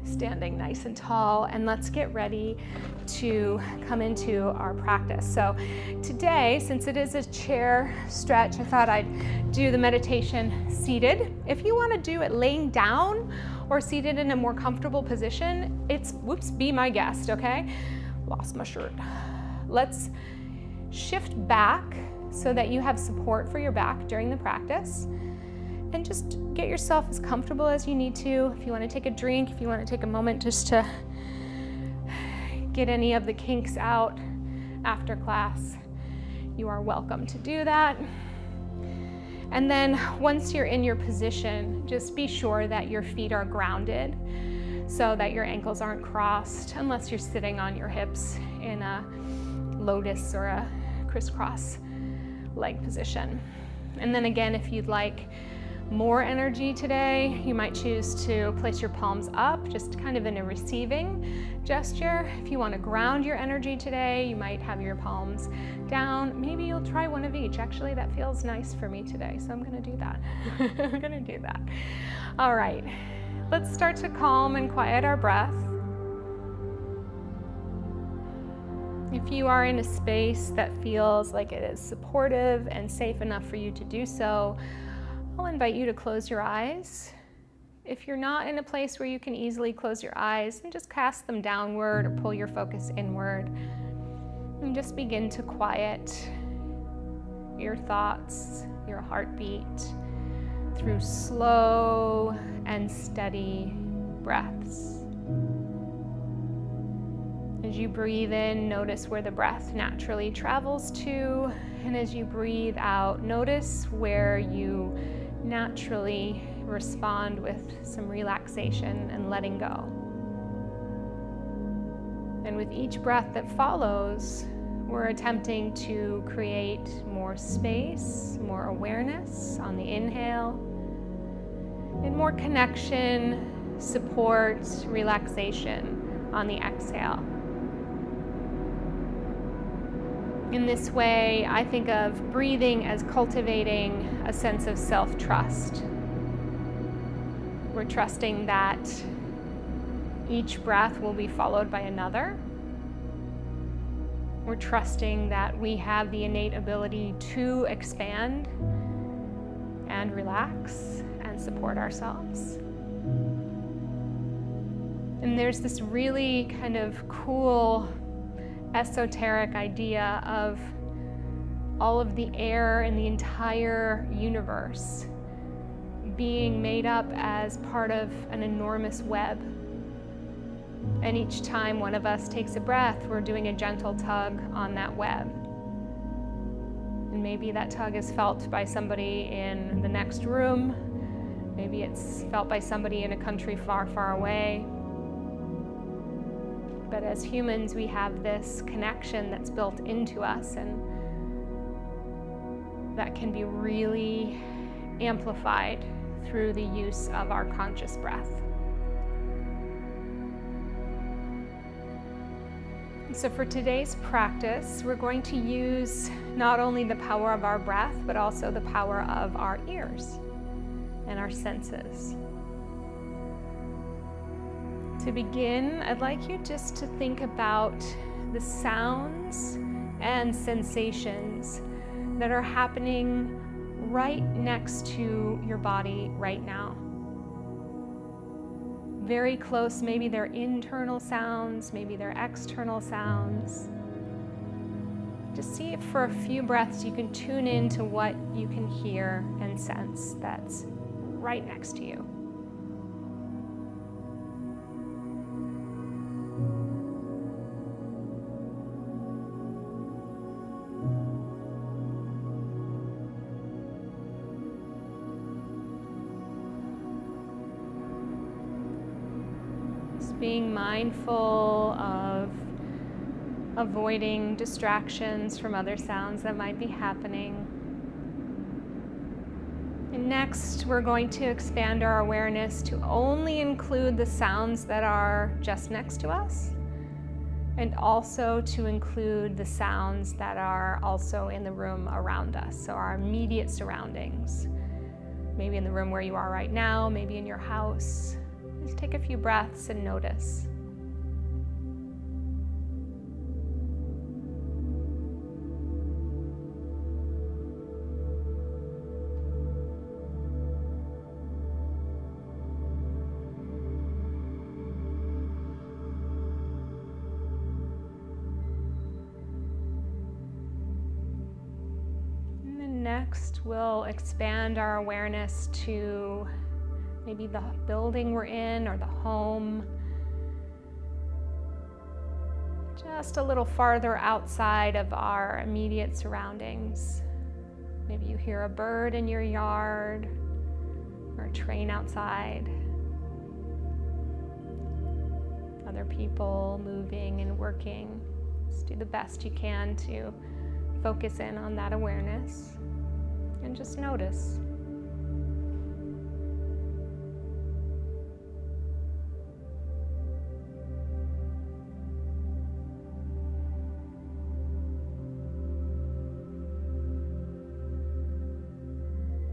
standing nice and tall, and let's get ready to come into our practice. So today, since it is a chair stretch, I thought I'd do the meditation seated. If you want to do it laying down or seated in a more comfortable position, be my guest, okay? Lost my shirt. Let's shift back so that you have support for your back during the practice. And just get yourself as comfortable as you need to. If you want to take a drink, if you want to take a moment just to get any of the kinks out after class, you are welcome to do that. And then once you're in your position, just be sure that your feet are grounded so that your ankles aren't crossed unless you're sitting on your hips in a lotus or a crisscross leg position. And then again, if you'd like more energy today, you might choose to place your palms up, just kind of in a receiving gesture. If you want to ground your energy today, you might have your palms down. Maybe you'll try one of each. Actually, that feels nice for me today, so I'm going to do that. I'm going to do that. All right, let's start to calm and quiet our breath. If you are in a space that feels like it is supportive and safe enough for you to do so, I'll invite you to close your eyes. If you're not in a place where you can easily close your eyes, then just cast them downward or pull your focus inward. And just begin to quiet your thoughts, your heartbeat through slow and steady breaths. As you breathe in, notice where the breath naturally travels to. And as you breathe out, notice where you naturally respond with some relaxation and letting go. And with each breath that follows, we're attempting to create more space, more awareness on the inhale, and more connection, support, relaxation on the exhale. In this way, I think of breathing as cultivating a sense of self-trust. We're trusting that each breath will be followed by another. We're trusting that we have the innate ability to expand and relax and support ourselves. And there's this really kind of cool esoteric idea of all of the air in the entire universe being made up as part of an enormous web. And each time one of us takes a breath, we're doing a gentle tug on that web. And maybe that tug is felt by somebody in the next room. Maybe it's felt by somebody in a country far, far away. But as humans, we have this connection that's built into us, and that can be really amplified through the use of our conscious breath. So for today's practice, we're going to use not only the power of our breath, but also the power of our ears and our senses. To begin, I'd like you just to think about the sounds and sensations that are happening right next to your body right now. Very close, maybe they're internal sounds, maybe they're external sounds. Just see if for a few breaths you can tune into what you can hear and sense that's right next to you. Being mindful of avoiding distractions from other sounds that might be happening. And next, we're going to expand our awareness to only include the sounds that are just next to us, and also to include the sounds that are also in the room around us, so our immediate surroundings. Maybe in the room where you are right now, maybe in your house. Just take a few breaths and notice. Next, we'll expand our awareness to maybe the building we're in or the home. Just a little farther outside of our immediate surroundings. Maybe you hear a bird in your yard or a train outside. Other people moving and working. Just do the best you can to focus in on that awareness. And just notice.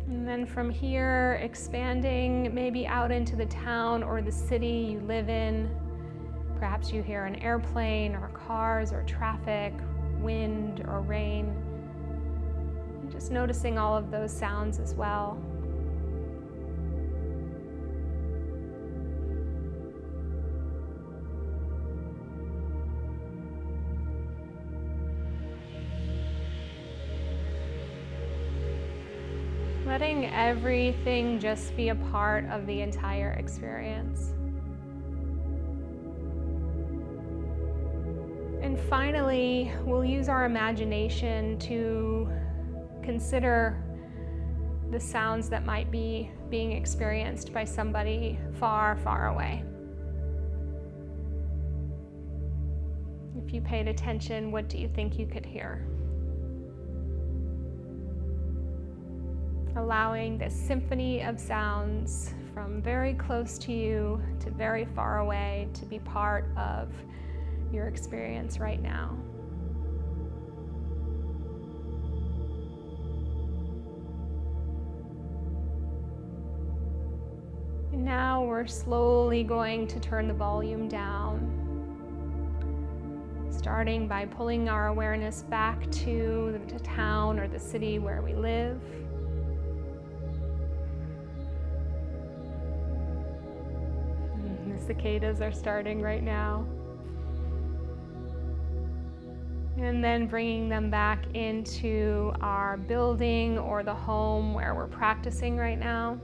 And then from here, expanding maybe out into the town or the city you live in. Perhaps you hear an airplane or cars or traffic, wind or rain. Just noticing all of those sounds as well. Letting everything just be a part of the entire experience. And finally, we'll use our imagination to consider the sounds that might be being experienced by somebody far, far away. If you paid attention, what do you think you could hear? Allowing this symphony of sounds from very close to you to very far away to be part of your experience right now. Now we're slowly going to turn the volume down, starting by pulling our awareness back to the town or the city where we live. The cicadas are starting right now. And then bringing them back into our building or the home where we're practicing right now.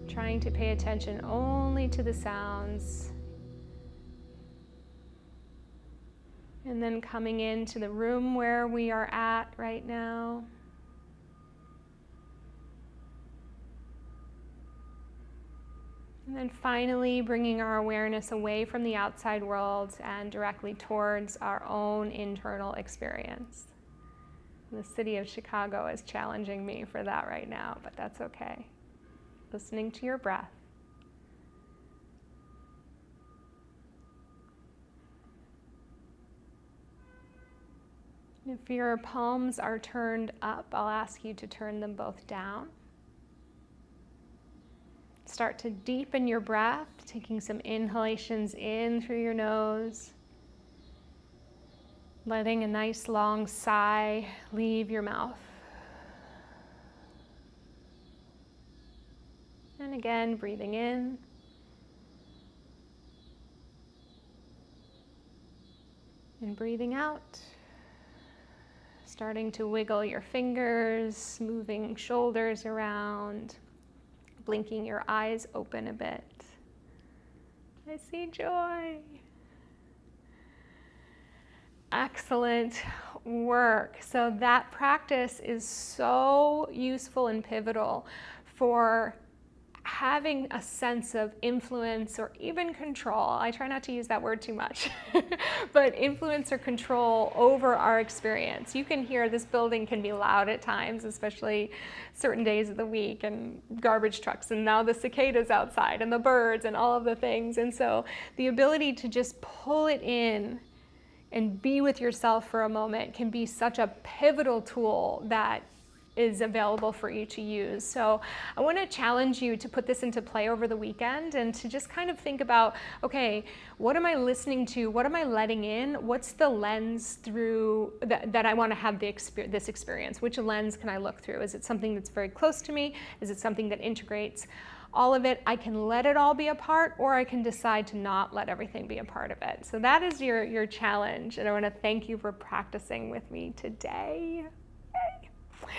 Trying to pay attention only to the sounds. And then coming into the room where we are at right now. And then finally bringing our awareness away from the outside world and directly towards our own internal experience. The city of Chicago is challenging me for that right now, but that's okay. Listening to your breath. If your palms are turned up, I'll ask you to turn them both down. Start to deepen your breath, taking some inhalations in through your nose, letting a nice long sigh leave your mouth. And again, breathing in. And breathing out. Starting to wiggle your fingers, moving shoulders around, blinking your eyes open a bit. I see joy. Excellent work. So that practice is so useful and pivotal for having a sense of influence or even control. I try not to use that word too much, but influence or control over our experience. You can hear this building can be loud at times, especially certain days of the week, and garbage trucks, and now the cicadas outside, and the birds, and all of the things. And so the ability to just pull it in and be with yourself for a moment can be such a pivotal tool that is available for you to use. So I want to challenge you to put this into play over the weekend and to just kind of think about, okay, what am I listening to? What am I letting in? What's the lens through that I want to have this experience? Which lens can I look through? Is it something that's very close to me? Is it something that integrates all of it? I can let it all be a part, or I can decide to not let everything be a part of it. So that is your challenge, and I want to thank you for practicing with me today.